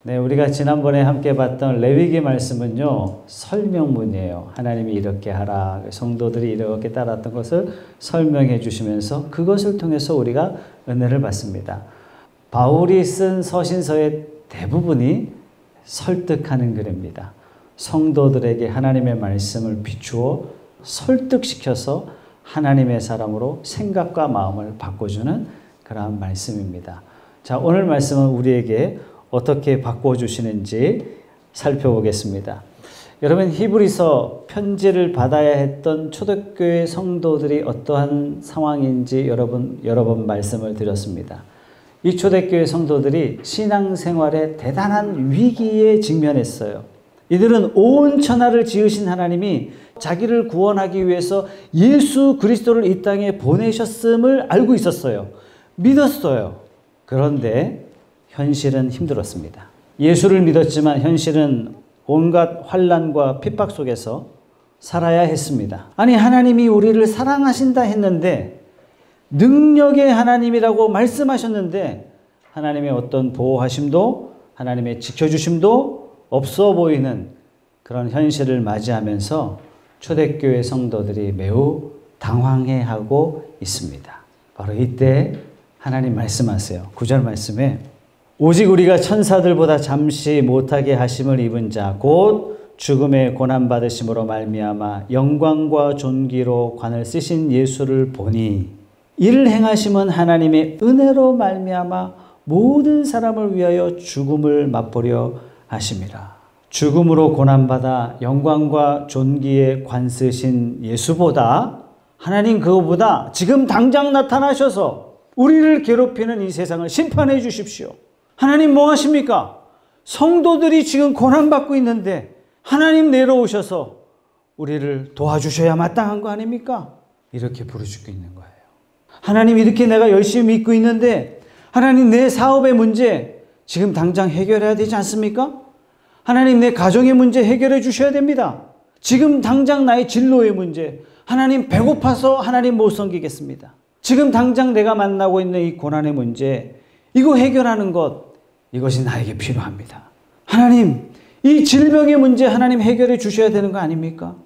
네, 우리가 지난번에 함께 봤던 레위기 말씀은요, 설명문이에요. 하나님이 이렇게 하라, 성도들이 이렇게 따랐던 것을 설명해 주시면서 그것을 통해서 우리가 은혜를 받습니다. 바울이 쓴 서신서의 대부분이 설득하는 글입니다. 성도들에게 하나님의 말씀을 비추어 설득시켜서 하나님의 사람으로 생각과 마음을 바꿔주는 그러한 말씀입니다. 자, 오늘 말씀은 우리에게 어떻게 바꿔주시는지 살펴보겠습니다. 여러분, 히브리서 편지를 받아야 했던 초대교회 성도들이 어떠한 상황인지 여러 번 말씀을 드렸습니다. 이 초대교회 성도들이 신앙생활에 대단한 위기에 직면했어요. 이들은 온 천하를 지으신 하나님이 자기를 구원하기 위해서 예수 그리스도를 이 땅에 보내셨음을 알고 있었어요. 믿었어요. 그런데 현실은 힘들었습니다. 예수를 믿었지만 현실은 온갖 환난과 핍박 속에서 살아야 했습니다. 아니, 하나님이 우리를 사랑하신다 했는데, 능력의 하나님이라고 말씀하셨는데 하나님의 어떤 보호하심도 하나님의 지켜주심도 없어 보이는 그런 현실을 맞이하면서 초대교회 성도들이 매우 당황해하고 있습니다. 바로 이때 하나님 말씀하세요. 9절 말씀에 오직 우리가 천사들보다 잠시 못하게 하심을 입은 자 곧 죽음의 고난받으심으로 말미암아 영광과 존귀로 관을 쓰신 예수를 보니 이를 행하심은 하나님의 은혜로 말미암아 모든 사람을 위하여 죽음을 맛보려 하심이라. 죽음으로 고난받아 영광과 존귀에 관 쓰신 예수보다, 하나님 그거보다 지금 당장 나타나셔서 우리를 괴롭히는 이 세상을 심판해 주십시오. 하나님 뭐 하십니까? 성도들이 지금 고난받고 있는데 하나님 내려오셔서 우리를 도와주셔야 마땅한 거 아닙니까? 이렇게 부르짖고 있는 거예요. 하나님, 이렇게 내가 열심히 믿고 있는데 하나님, 내 사업의 문제 지금 당장 해결해야 되지 않습니까? 하나님, 내 가정의 문제 해결해 주셔야 됩니다. 지금 당장 나의 진로의 문제, 하나님 배고파서 하나님 못 섬기겠습니다. 지금 당장 내가 만나고 있는 이 고난의 문제, 이거 해결하는 것, 이것이 나에게 필요합니다. 하나님, 이 질병의 문제 하나님 해결해 주셔야 되는 거 아닙니까?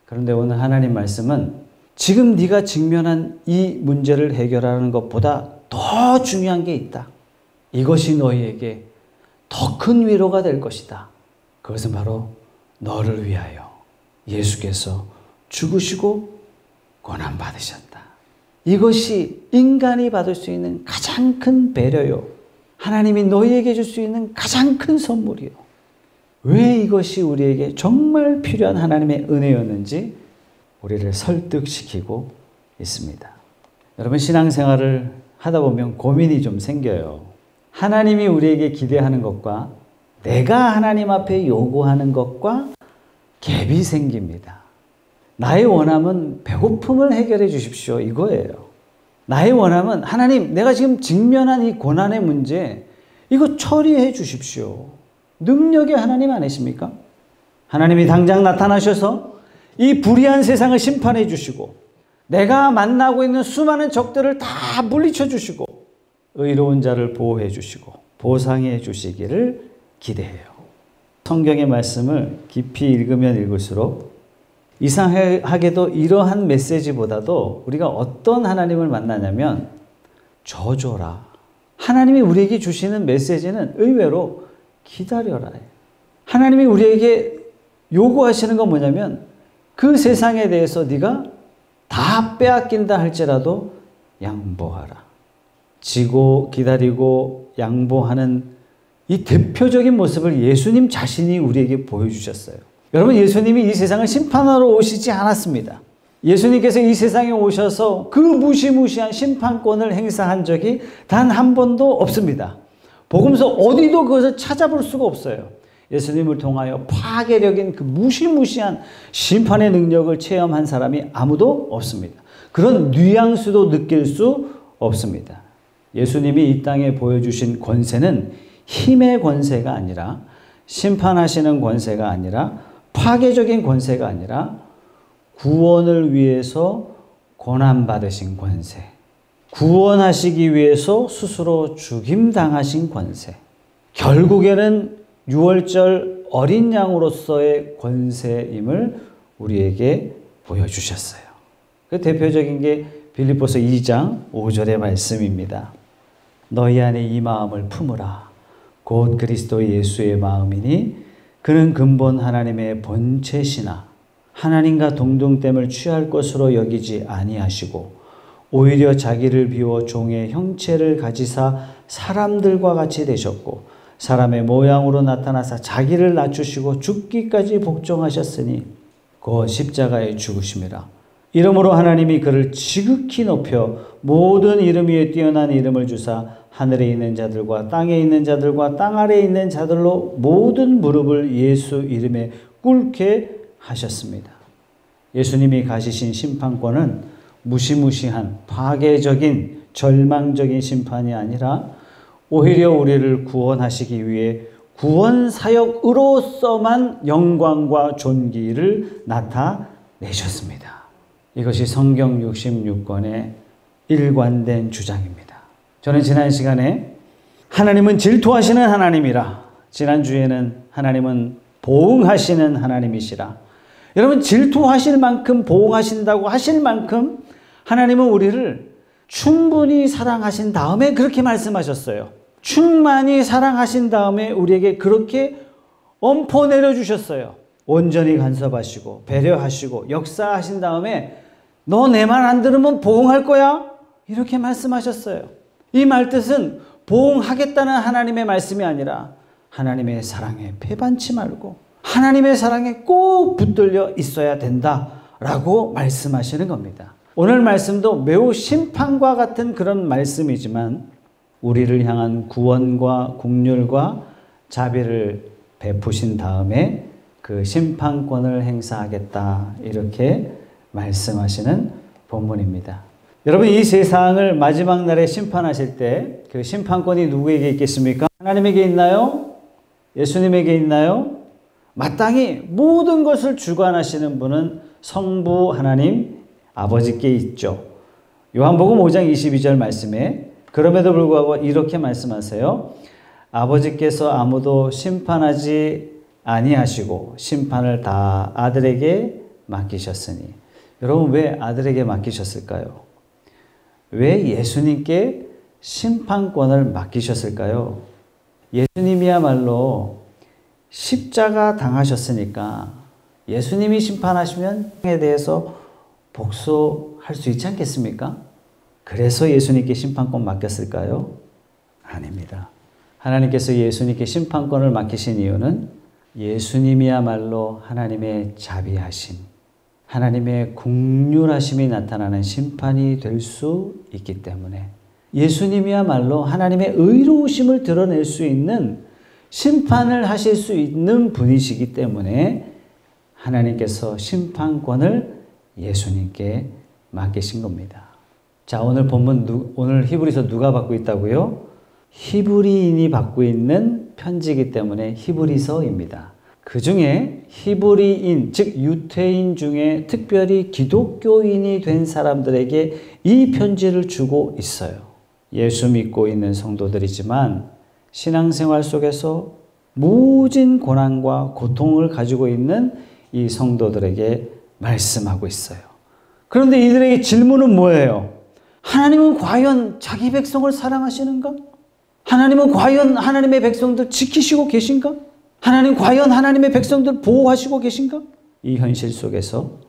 그런데 오늘 하나님 말씀은 지금 네가 직면한 이 문제를 해결하는 것보다 더 중요한 게 있다. 이것이 너희에게 더 큰 위로가 될 것이다. 그것은 바로 너를 위하여 예수께서 죽으시고 고난받으셨다. 이것이 인간이 받을 수 있는 가장 큰 배려요. 하나님이 너희에게 줄 수 있는 가장 큰 선물이요. 왜 이것이 우리에게 정말 필요한 하나님의 은혜였는지 우리를 설득시키고 있습니다. 여러분, 신앙생활을 하다 보면 고민이 좀 생겨요. 하나님이 우리에게 기대하는 것과 내가 하나님 앞에 요구하는 것과 갭이 생깁니다. 나의 원함은 배고픔을 해결해 주십시오, 이거예요. 나의 원함은 하나님, 내가 지금 직면한 이 고난의 문제, 이거 처리해 주십시오. 능력의 하나님 아니십니까? 하나님이 당장 나타나셔서 이 불의한 세상을 심판해 주시고 내가 만나고 있는 수많은 적들을 다 물리쳐 주시고 의로운 자를 보호해 주시고 보상해 주시기를 기대해요. 성경의 말씀을 깊이 읽으면 읽을수록 이상하게도 이러한 메시지보다도 우리가 어떤 하나님을 만나냐면 저줘라. 하나님이 우리에게 주시는 메시지는 의외로 기다려라. 하나님이 우리에게 요구하시는 건 뭐냐면 그 세상에 대해서 네가 다 빼앗긴다 할지라도 양보하라. 지고 기다리고 양보하는 이 대표적인 모습을 예수님 자신이 우리에게 보여주셨어요. 여러분, 예수님이 이 세상을 심판하러 오시지 않았습니다. 예수님께서 이 세상에 오셔서 그 무시무시한 심판권을 행사한 적이 단 한 번도 없습니다. 복음서 어디도 그것을 찾아볼 수가 없어요. 예수님을 통하여 파괴력인 그 무시무시한 심판의 능력을 체험한 사람이 아무도 없습니다. 그런 뉘앙스도 느낄 수 없습니다. 예수님이 이 땅에 보여주신 권세는 힘의 권세가 아니라, 심판하시는 권세가 아니라, 파괴적인 권세가 아니라 구원을 위해서 고난받으신 권세, 구원하시기 위해서 스스로 죽임당하신 권세, 결국에는 유월절 어린 양으로서의 권세임을 우리에게 보여주셨어요. 그 대표적인 게 빌립보서 2장 5절의 말씀입니다. 너희 안에 이 마음을 품으라. 곧 그리스도 예수의 마음이니 그는 근본 하나님의 본체시나 하나님과 동등됨을 취할 것으로 여기지 아니하시고 오히려 자기를 비워 종의 형체를 가지사 사람들과 같이 되셨고 사람의 모양으로 나타나사 자기를 낮추시고 죽기까지 복종하셨으니 곧 십자가에 죽으심이라. 이러므로 하나님이 그를 지극히 높여 모든 이름 위에 뛰어난 이름을 주사 하늘에 있는 자들과 땅에 있는 자들과 땅 아래에 있는 자들로 모든 무릎을 예수 이름에 꿇게 하셨습니다. 예수님이 가지신 심판권은 무시무시한 파괴적인 절망적인 심판이 아니라 오히려 우리를 구원하시기 위해 구원 사역으로서만 영광과 존귀를 나타내셨습니다. 이것이 성경 66권의 일관된 주장입니다. 저는 지난 시간에 하나님은 질투하시는 하나님이라, 지난주에는 하나님은 보응하시는 하나님이시라. 여러분, 질투하실 만큼 보응하신다고 하실 만큼 하나님은 우리를 충분히 사랑하신 다음에 그렇게 말씀하셨어요. 충만히 사랑하신 다음에 우리에게 그렇게 엄포 내려주셨어요. 온전히 간섭하시고 배려하시고 역사하신 다음에 너 내 말 안 들으면 보응할 거야? 이렇게 말씀하셨어요. 이 말뜻은 보응하겠다는 하나님의 말씀이 아니라 하나님의 사랑에 배반치 말고 하나님의 사랑에 꼭 붙들려 있어야 된다라고 말씀하시는 겁니다. 오늘 말씀도 매우 심판과 같은 그런 말씀이지만 우리를 향한 구원과 긍휼과 자비를 베푸신 다음에 그 심판권을 행사하겠다, 이렇게 말씀하시는 본문입니다. 여러분, 이 세상을 마지막 날에 심판하실 때 그 심판권이 누구에게 있겠습니까? 하나님에게 있나요? 예수님에게 있나요? 마땅히 모든 것을 주관하시는 분은 성부 하나님 아버지께 있죠. 요한복음 5장 22절 말씀에 그럼에도 불구하고 이렇게 말씀하세요. 아버지께서 아무도 심판하지 아니하시고 심판을 다 아들에게 맡기셨으니. 여러분, 왜 아들에게 맡기셨을까요? 왜 예수님께 심판권을 맡기셨을까요? 예수님이야말로 십자가 당하셨으니까 예수님이 심판하시면 에 대해서 복수할 수 있지 않겠습니까? 그래서 예수님께 심판권 맡겼을까요? 아닙니다. 하나님께서 예수님께 심판권을 맡기신 이유는 예수님이야말로 하나님의 자비하심, 하나님의 긍휼하심이 나타나는 심판이 될 수 있기 때문에, 예수님이야말로 하나님의 의로우심을 드러낼 수 있는 심판을 하실 수 있는 분이시기 때문에 하나님께서 심판권을 예수님께 맡기신 겁니다. 자, 오늘 본문, 오늘 히브리서 누가 받고 있다고요? 히브리인이 받고 있는 편지이기 때문에 히브리서입니다. 그 중에 히브리인, 즉 유태인 중에 특별히 기독교인이 된 사람들에게 이 편지를 주고 있어요. 예수 믿고 있는 성도들이지만 신앙생활 속에서 무진 고난과 고통을 가지고 있는 이 성도들에게 말씀하고 있어요. 그런데 이들에게 질문은 뭐예요? 하나님은 과연 자기 백성을 사랑하시는가? 하나님은 과연 하나님의 백성들 지키시고 계신가? 하나님 과연 하나님의 백성들 보호하시고 계신가? 이 현실 속에서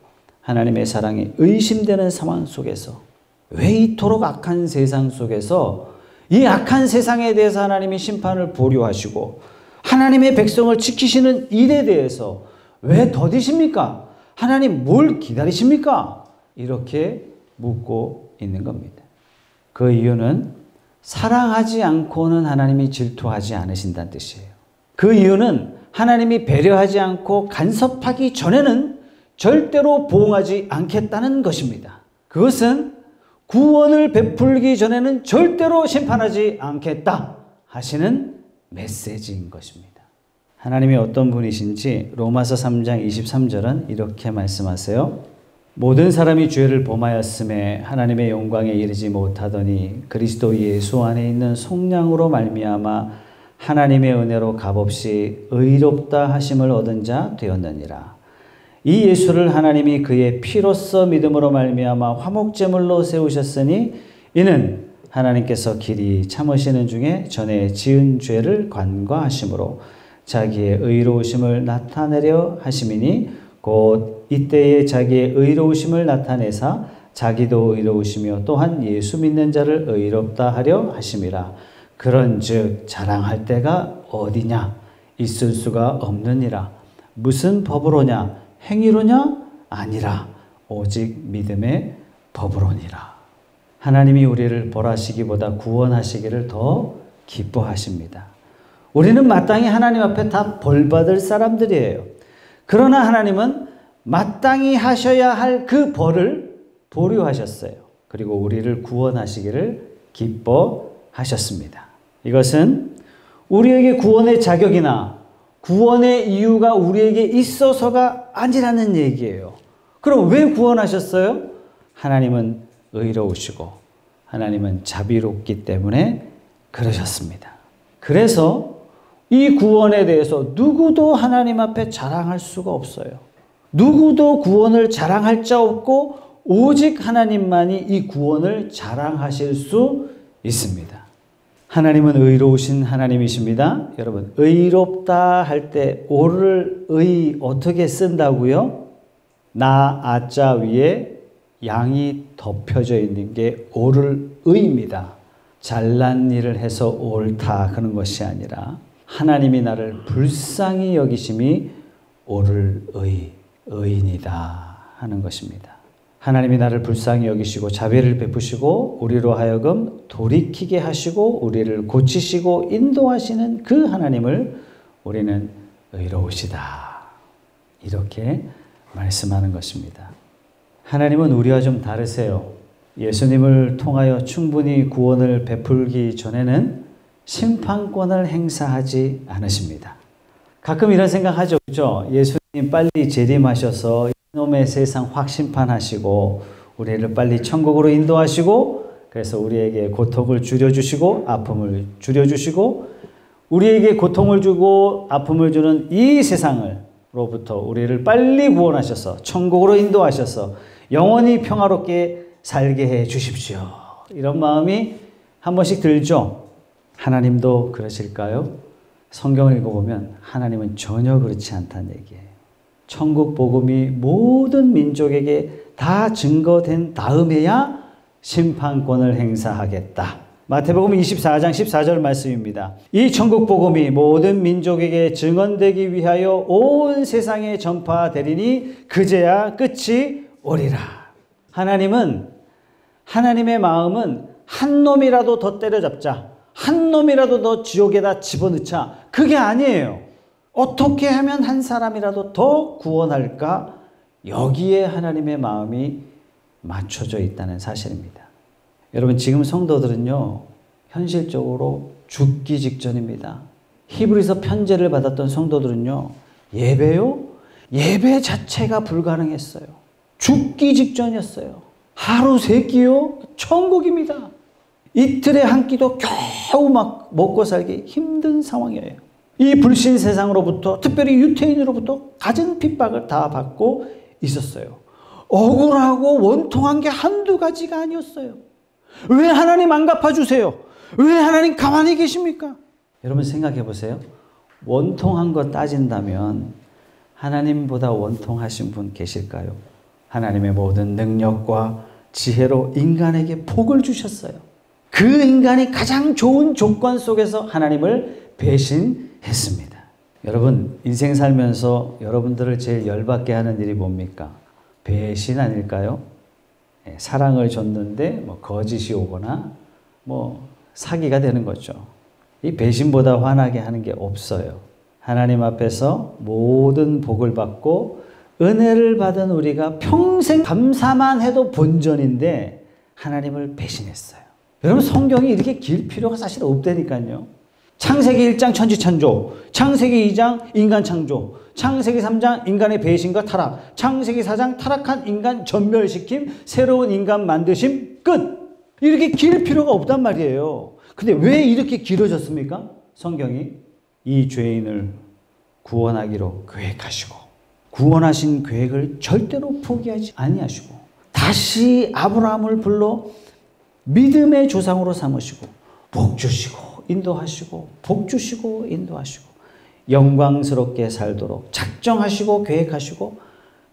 하나님의 사랑이 의심되는 상황 속에서 왜 이토록 악한 세상 속에서 이 악한 세상에 대해서 하나님이 심판을 보류하시고 하나님의 백성을 지키시는 일에 대해서 왜 더디십니까? 하나님 뭘 기다리십니까? 이렇게 묻고 있는 겁니다. 그 이유는 사랑하지 않고는 하나님이 질투하지 않으신다는 뜻이에요. 그 이유는 하나님이 배려하지 않고 간섭하기 전에는 절대로 보응하지 않겠다는 것입니다. 그것은 구원을 베풀기 전에는 절대로 심판하지 않겠다 하시는 메시지인 것입니다. 하나님이 어떤 분이신지 로마서 3장 23절은 이렇게 말씀하세요. 모든 사람이 죄를 범하였음에 하나님의 영광에 이르지 못하더니 그리스도 예수 안에 있는 속량으로 말미암아 하나님의 은혜로 값없이 의롭다 하심을 얻은 자 되었느니라. 이 예수를 하나님이 그의 피로써 믿음으로 말미암아 화목제물로 세우셨으니 이는 하나님께서 길이 참으시는 중에 전에 지은 죄를 관과하심으로 자기의 의로우심을 나타내려 하심이니 곧 이때에 자기의 의로우심을 나타내사 자기도 의로우시며 또한 예수 믿는 자를 의롭다 하려 하심이라. 그런즉 자랑할 때가 어디냐? 있을 수가 없느니라. 무슨 법으로냐? 행위로냐? 아니라 오직 믿음의 법으로니라. 하나님이 우리를 벌하시기보다 구원하시기를 더 기뻐하십니다. 우리는 마땅히 하나님 앞에 다 벌받을 사람들이에요. 그러나 하나님은 마땅히 하셔야 할 그 벌을 보류하셨어요. 그리고 우리를 구원하시기를 기뻐하셨습니다. 이것은 우리에게 구원의 자격이나 구원의 이유가 우리에게 있어서가 아니라는 얘기예요. 그럼 왜 구원하셨어요? 하나님은 의로우시고 하나님은 자비롭기 때문에 그러셨습니다. 그래서 이 구원에 대해서 누구도 하나님 앞에 자랑할 수가 없어요. 누구도 구원을 자랑할 자 없고 오직 하나님만이 이 구원을 자랑하실 수 있습니다. 하나님은 의로우신 하나님이십니다. 여러분, 의롭다 할 때 오를 의 어떻게 쓴다고요? 나 아자 위에 양이 덮여져 있는 게 오를 의입니다. 잘난 일을 해서 옳다 그런 것이 아니라 하나님이 나를 불쌍히 여기심이 오를 의인이다 하는 것입니다. 하나님이 나를 불쌍히 여기시고 자비를 베푸시고 우리로 하여금 돌이키게 하시고 우리를 고치시고 인도하시는 그 하나님을 우리는 의로우시다 이렇게 말씀하는 것입니다. 하나님은 우리와 좀 다르세요. 예수님을 통하여 충분히 구원을 베풀기 전에는 심판권을 행사하지 않으십니다. 가끔 이런 생각하죠. 그렇죠? 예수님 빨리 재림하셔서 이놈의 세상 확 심판하시고 우리를 빨리 천국으로 인도하시고 그래서 우리에게 고통을 줄여주시고 아픔을 줄여주시고 우리에게 고통을 주고 아픔을 주는 이 세상으로부터 우리를 빨리 구원하셔서 천국으로 인도하셔서 영원히 평화롭게 살게 해 주십시오. 이런 마음이 한 번씩 들죠. 하나님도 그러실까요? 성경을 읽어보면 하나님은 전혀 그렇지 않다는 얘기예요. 천국 복음이 모든 민족에게 다 증거된 다음에야 심판권을 행사하겠다. 마태복음 24장 14절 말씀입니다. 이 천국 복음이 모든 민족에게 증언되기 위하여 온 세상에 전파되리니 그제야 끝이 오리라. 하나님의 마음은 한 놈이라도 더 때려잡자. 한 놈이라도 더 지옥에다 집어넣자. 그게 아니에요. 어떻게 하면 한 사람이라도 더 구원할까? 여기에 하나님의 마음이 맞춰져 있다는 사실입니다. 여러분, 지금 성도들은요, 현실적으로 죽기 직전입니다. 히브리서 편지를 받았던 성도들은요, 예배요? 예배 자체가 불가능했어요. 죽기 직전이었어요. 하루 세 끼요? 천국입니다. 이틀에 한 끼도 겨우 막 먹고 살기 힘든 상황이에요. 이 불신 세상으로부터, 특별히 유태인으로부터 갖은 핍박을 다 받고 있었어요. 억울하고 원통한 게 한두 가지가 아니었어요. 왜 하나님 안 갚아주세요? 왜 하나님 가만히 계십니까? 여러분 생각해 보세요. 원통한 거 따진다면 하나님보다 원통하신 분 계실까요? 하나님의 모든 능력과 지혜로 인간에게 복을 주셨어요. 그 인간이 가장 좋은 조건 속에서 하나님을 배신했습니다. 여러분, 인생 살면서 여러분들을 제일 열받게 하는 일이 뭡니까? 배신 아닐까요? 사랑을 줬는데 거짓이 오거나 사기가 되는 거죠. 이 배신보다 화나게 하는 게 없어요. 하나님 앞에서 모든 복을 받고 은혜를 받은 우리가 평생 감사만 해도 본전인데 하나님을 배신했어요. 여러분, 성경이 이렇게 길 필요가 사실 없다니까요. 창세기 1장 천지창조, 창세기 2장 인간 창조, 창세기 3장 인간의 배신과 타락, 창세기 4장 타락한 인간 전멸시킴, 새로운 인간 만드심, 끝! 이렇게 길 필요가 없단 말이에요. 근데 왜 이렇게 길어졌습니까? 성경이 이 죄인을 구원하기로 계획하시고 구원하신 계획을 절대로 포기하지 아니하시고 다시 아브라함을 불러 믿음의 조상으로 삼으시고 복 주시고 인도하시고 복 주시고 인도하시고 영광스럽게 살도록 작정하시고 계획하시고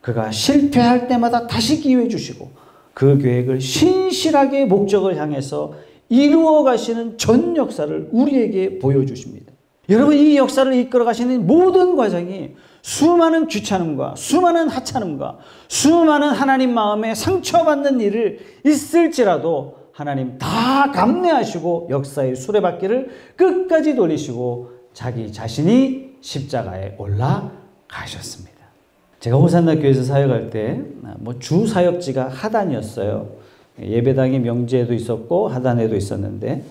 그가 실패할 때마다 다시 기회 주시고 그 계획을 신실하게 목적을 향해서 이루어 가시는 전 역사를 우리에게 보여주십니다. 여러분, 이 역사를 이끌어 가시는 모든 과정이 수많은 귀찮음과 수많은 하찮음과 수많은 하나님 마음에 상처받는 일을 있을지라도 하나님 다 감내하시고 역사의 수레바퀴를 끝까지 돌리시고 자기 자신이 십자가에 올라가셨습니다. 제가 호산나 교회에서 사역할 때 주 사역지가 하단이었어요. 예배당이 명지에도 있었고 하단에도 있었는데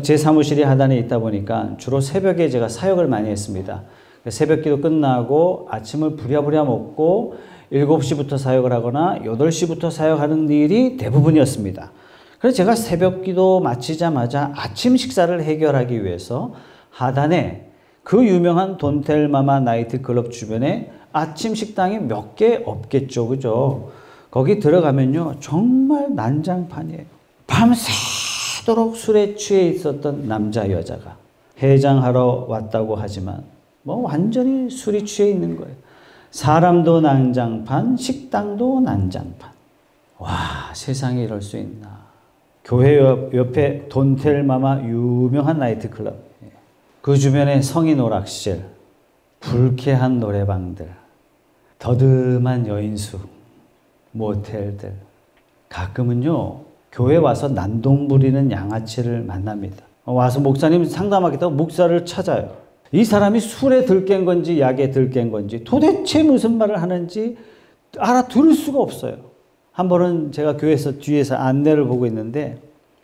제 사무실이 하단에 있다 보니까 주로 새벽에 제가 사역을 많이 했습니다. 새벽기도 끝나고 아침을 부랴부랴 먹고 7시부터 사역을 하거나 8시부터 사역하는 일이 대부분이었습니다. 그래서 제가 새벽기도 마치자마자 아침 식사를 해결하기 위해서 하단에 그 유명한 돈텔마마 나이트클럽 주변에 아침 식당이 몇 개 없겠죠, 그죠? 거기 들어가면요 정말 난장판이에요. 밤새도록 술에 취해 있었던 남자 여자가 해장하러 왔다고 하지만 완전히 술이 취해 있는 거예요. 사람도 난장판, 식당도 난장판. 와, 세상에 이럴 수 있나. 교회 옆에 돈텔마마 유명한 나이트클럽, 그 주변에 성인 오락실, 불쾌한 노래방들, 더듬한 여인수, 모텔들. 가끔은요 교회 와서 난동 부리는 양아치를 만납니다. 와서 목사님 상담하겠다고 목사를 찾아요. 이 사람이 술에 들깬 건지 약에 들깬 건지 도대체 무슨 말을 하는지 알아들을 수가 없어요. 한 번은 제가 교회에서 뒤에서 안내를 보고 있는데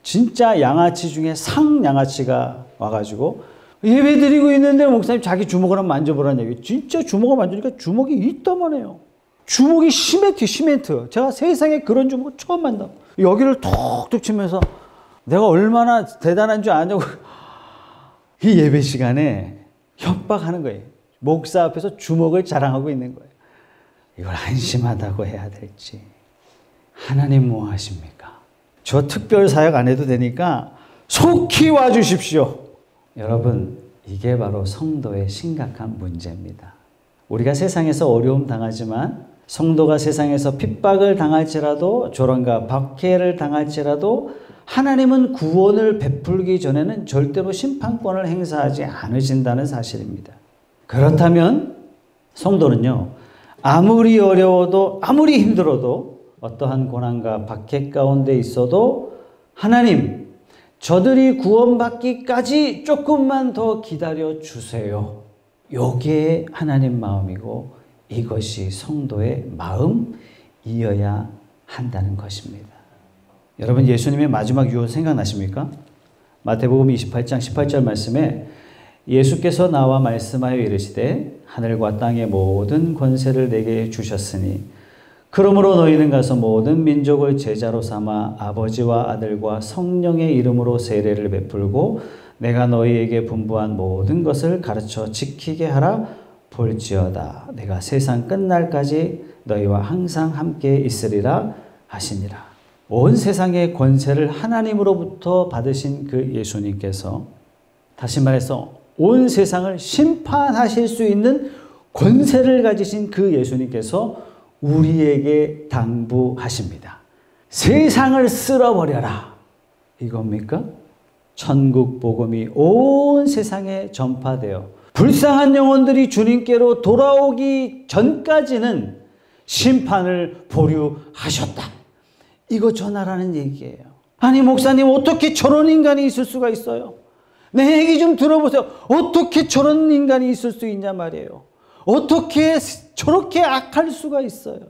진짜 양아치 중에 상양아치가 와가지고 예배 드리고 있는데 목사님 자기 주먹을 한번 만져보라는 얘기. 진짜 주먹을 만지니까 주먹이 있다만 해요. 주먹이 시멘트. 제가 세상에 그런 주먹을 처음 만나. 여기를 톡톡 치면서 내가 얼마나 대단한 줄 아냐고. 이 예배 시간에 협박하는 거예요. 목사 앞에서 주먹을 자랑하고 있는 거예요. 이걸 안심하다고 해야 될지. 하나님 뭐 하십니까? 저 특별 사역 안 해도 되니까 속히 와주십시오. 여러분, 이게 바로 성도의 심각한 문제입니다. 우리가 세상에서 어려움 당하지만 성도가 세상에서 핍박을 당할지라도 조롱과 박해를 당할지라도 하나님은 구원을 베풀기 전에는 절대로 심판권을 행사하지 않으신다는 사실입니다. 그렇다면 성도는요, 아무리 어려워도 아무리 힘들어도 어떠한 고난과 박해 가운데 있어도 하나님, 저들이 구원받기까지 조금만 더 기다려 주세요. 이게 하나님 마음이고 이것이 성도의 마음이어야 한다는 것입니다. 여러분, 예수님의 마지막 유언 생각나십니까? 마태복음 28장 18절 말씀에 예수께서 나와 말씀하여 이르시되 하늘과 땅의 모든 권세를 내게 주셨으니 그러므로 너희는 가서 모든 민족을 제자로 삼아 아버지와 아들과 성령의 이름으로 세례를 베풀고 내가 너희에게 분부한 모든 것을 가르쳐 지키게 하라. 볼지어다 내가 세상 끝날까지 너희와 항상 함께 있으리라 하시니라. 온 세상의 권세를 하나님으로부터 받으신 그 예수님께서, 다시 말해서 온 세상을 심판하실 수 있는 권세를 가지신 그 예수님께서 우리에게 당부하십니다. 세상을 쓸어버려라. 이겁니까? 천국 복음이 온 세상에 전파되어 불쌍한 영혼들이 주님께로 돌아오기 전까지는 심판을 보류하셨다. 이거 전하라는 얘기예요. 아니 목사님, 어떻게 저런 인간이 있을 수가 있어요? 내 얘기 좀 들어보세요. 어떻게 저런 인간이 있을 수 있냐 말이에요. 어떻게 저렇게 악할 수가 있어요?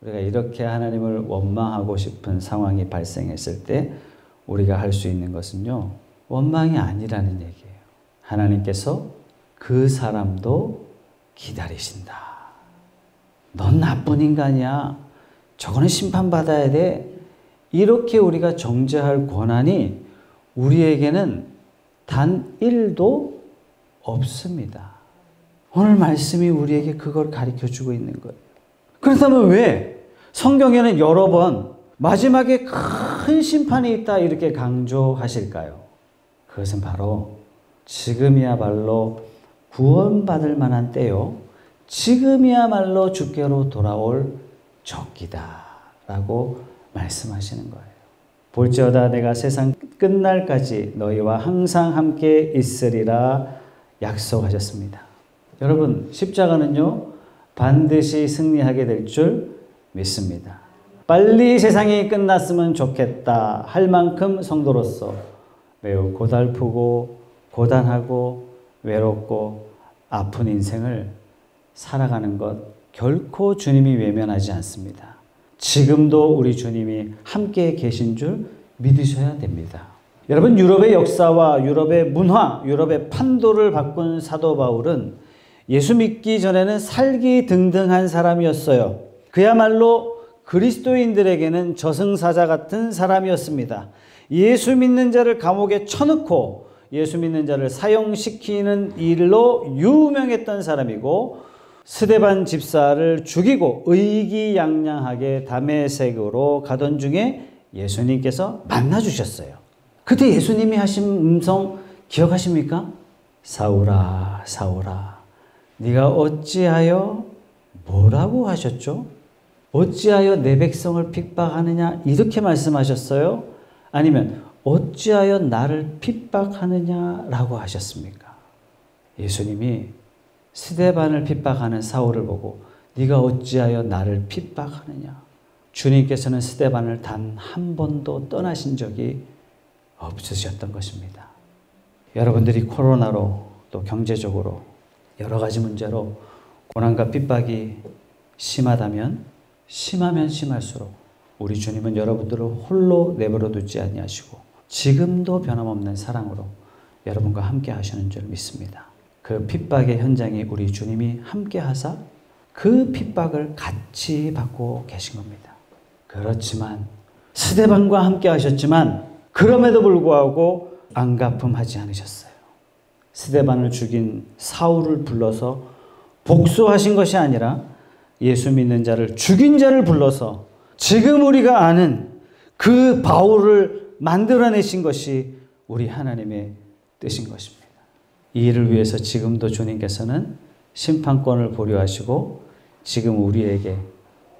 우리가 이렇게 하나님을 원망하고 싶은 상황이 발생했을 때 우리가 할 수 있는 것은요, 원망이 아니라는 얘기예요. 하나님께서 그 사람도 기다리신다. 넌 나쁜 인간이야. 저거는 심판받아야 돼. 이렇게 우리가 정죄할 권한이 우리에게는 단 1도 없습니다. 오늘 말씀이 우리에게 그걸 가르쳐주고 있는 거예요. 그렇다면 왜 성경에는 여러 번 마지막에 큰 심판이 있다 이렇게 강조하실까요? 그것은 바로 지금이야말로 구원받을 만한 때요. 지금이야말로 주께로 돌아올 적기다 라고 말씀하시는 거예요. 볼지어다 내가 세상 끝날까지 너희와 항상 함께 있으리라 약속하셨습니다. 여러분, 십자가는요, 반드시 승리하게 될 줄 믿습니다. 빨리 세상이 끝났으면 좋겠다 할 만큼 성도로서 매우 고달프고 고단하고 외롭고 아픈 인생을 살아가는 것 결코 주님이 외면하지 않습니다. 지금도 우리 주님이 함께 계신 줄 믿으셔야 됩니다. 여러분, 유럽의 역사와 유럽의 문화, 유럽의 판도를 바꾼 사도 바울은 예수 믿기 전에는 살기등등한 사람이었어요. 그야말로 그리스도인들에게는 저승사자 같은 사람이었습니다. 예수 믿는 자를 감옥에 쳐넣고 예수 믿는 자를 사형시키는 일로 유명했던 사람이고, 스데반 집사를 죽이고 의기양양하게 다메섹으로 가던 중에 예수님께서 만나 주셨어요. 그때 예수님이 하신 음성 기억하십니까? 사울아, 사울아, 네가 어찌하여 뭐라고 하셨죠? 어찌하여 내 백성을 핍박하느냐 이렇게 말씀하셨어요? 아니면 어찌하여 나를 핍박하느냐라고 하셨습니까? 예수님이 스데반을 핍박하는 사울을 보고 네가 어찌하여 나를 핍박하느냐. 주님께서는 스데반을 단 한 번도 떠나신 적이 없으셨던 것입니다. 여러분들이 코로나로 또 경제적으로 여러 가지 문제로 고난과 핍박이 심하다면 심하면 심할수록 우리 주님은 여러분들을 홀로 내버려 두지 아니하시고 지금도 변함없는 사랑으로 여러분과 함께 하시는 줄 믿습니다. 그 핍박의 현장에 우리 주님이 함께 하사 그 핍박을 같이 받고 계신 겁니다. 그렇지만 스데반과 함께 하셨지만 그럼에도 불구하고 안갚음하지 않으셨어요. 스데반을 죽인 사울을 불러서 복수하신 것이 아니라 예수 믿는 자를 죽인 자를 불러서 지금 우리가 아는 그 바울을 만들어내신 것이 우리 하나님의 뜻인 것입니다. 이 일을 위해서 지금도 주님께서는 심판권을 보류하시고 지금 우리에게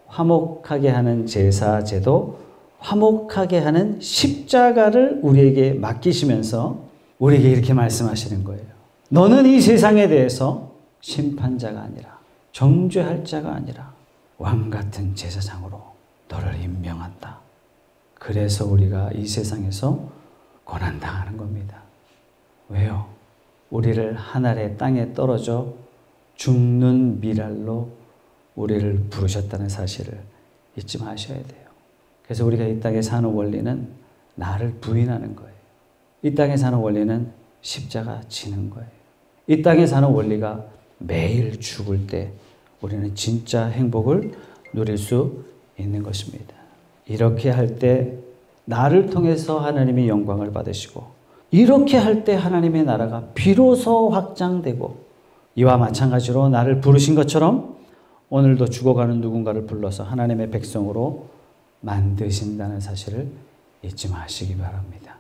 화목하게 하는 제사 제도, 화목하게 하는 십자가를 우리에게 맡기시면서 우리에게 이렇게 말씀하시는 거예요. 너는 이 세상에 대해서 심판자가 아니라 정죄할 자가 아니라 왕 같은 제사장으로 너를 임명한다. 그래서 우리가 이 세상에서 고난당하는 겁니다. 왜요? 우리를 하늘의 땅에 떨어져 죽는 미랄로 우리를 부르셨다는 사실을 잊지 마셔야 돼요. 그래서 우리가 이 땅에 사는 원리는 나를 부인하는 거예요. 이 땅에 사는 원리는 십자가 지는 거예요. 이 땅에 사는 원리가 매일 죽을 때 우리는 진짜 행복을 누릴 수 있는 것입니다. 이렇게 할 때 나를 통해서 하나님의 영광을 받으시고 이렇게 할 때 하나님의 나라가 비로소 확장되고 이와 마찬가지로 나를 부르신 것처럼 오늘도 죽어가는 누군가를 불러서 하나님의 백성으로 만드신다는 사실을 잊지 마시기 바랍니다.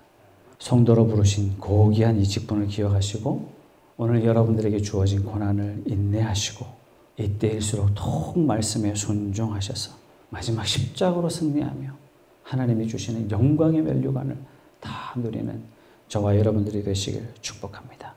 성도로 부르신 고귀한 이 직분을 기억하시고 오늘 여러분들에게 주어진 고난을 인내하시고 이때일수록 더욱 말씀에 순종하셔서 마지막 십자가로 승리하며 하나님이 주시는 영광의 면류관을 다 누리는 저와 여러분들이 되시길 축복합니다.